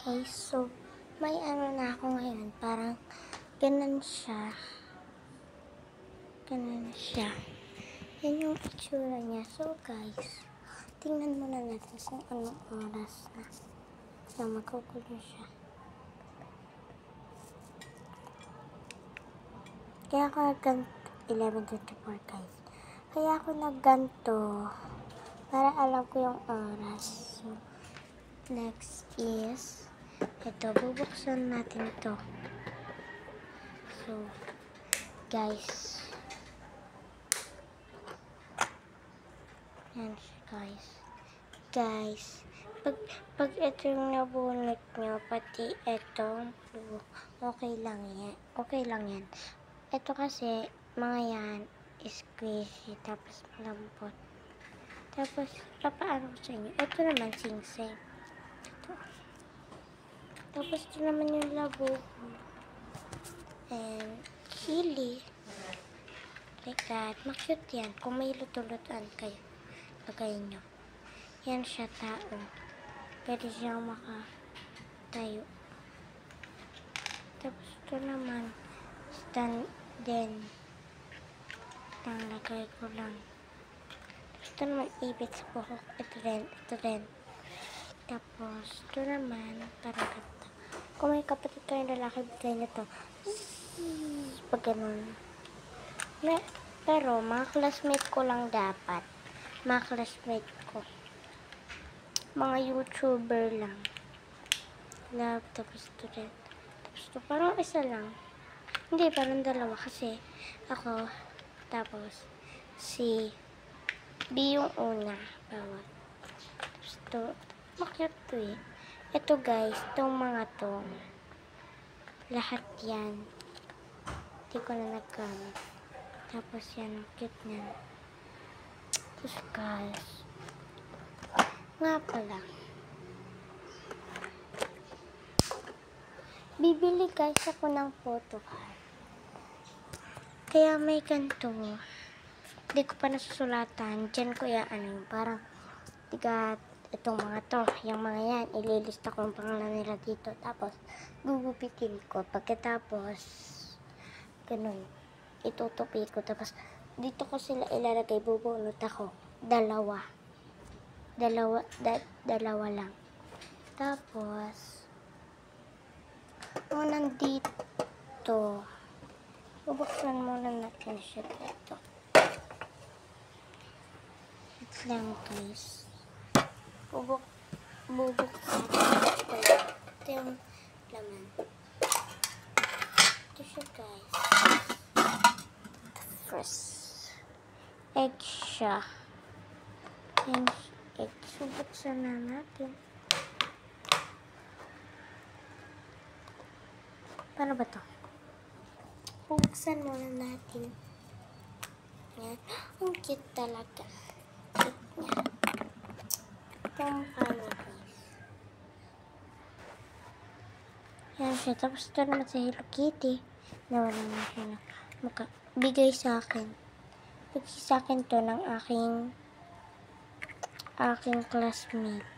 guys, so may ano na ako ngayon, parang ganun siya. Yan yung itsura niya. So guys, tingnan muna natin kung anong oras na. So magkukulo siya. Kaya ako nagganto 11:24 guys. Kaya ako nagganto para alam ko yung oras. So next is ito, bubuksan natin ito. So guys, yan siya guys. Pag ito yung nabunot nyo, pati itong blue, okay lang yan. Ito kasi, mga yan, squishy, tapos malambot. Tapos, papaano ko sa inyo? Ito naman, sing-sing. Ito. Tapos, ito naman yung labuho. And, chili. Like that. Makute yan. Kung may luto-lutoan kayo, lagay nyo. Yan siya, tao. Pwede siyang makatayo. Tapos, ito naman, stand din. Lagay ko lang. Ito naman, ibit sa buhok. Ito rin. Tapos, ito naman, parang ganda. Kung may kapatid kayong lalaki, bigay na to. Pag ganun. Pero, mga classmate ko lang dapat. Mga classmate ko. Mga YouTuber lang. Love, tapos ito rin. Tapos ito, parang isa lang. Hindi, parang dalawa kasi ako, tapos si B yung una, bawat. Tapos ito, makyat to eh. Ito guys, itong mga to, lahat yan. Hindi ko na nagkamit. Tapos yan, cute niyan. Tapos guys, nga pala, bibili guys ako ng photo card. Kaya may ganito. Hindi ko pa nasusulatan. Diyan ko yung parang itong mga to. Yung mga yan, ililista ko ang pangalan nila dito. Tapos, gugupitin ko. Pagkatapos, ganun. Itutupi ko. Tapos, dito ko sila ilalagay. Bubunot ako. Dalawa lang. Tapos, nandito, bubuksan muna natin siya dito. Wait lang guys. Bubuksan ko lang. Ito yung laman. Ito siya guys. First, egg siya. Yan, egg. Bubuksan na natin. Paano ba to? Bubuksan muna natin. Yan. Ang cute talaga. Cute niya. Itong paano guys. Yan siya. Tapos ito naman sa Hello Kitty. Nawala na siya na mukha. Bigay sa akin. Bigay sa akin to ng aking classmate.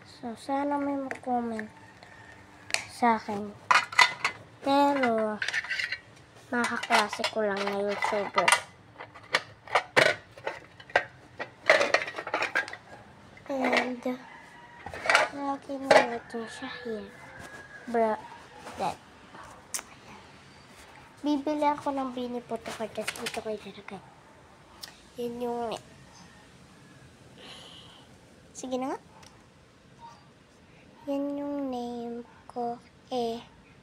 So, sana may mag-comment sa akin. Pero, mga kaklase ko lang na YouTuber. And, lagi mo natin siya here. That. Bibili ako ng Bini photocard. Tapos dito ko ilalagay. Yun yung sige na nga. Yan yung name ko.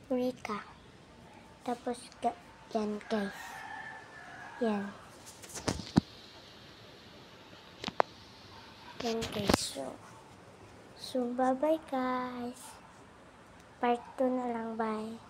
Rika. Tapos, yan guys. Yan. Yan guys. So bye-bye guys. Part 2 na lang. Bye.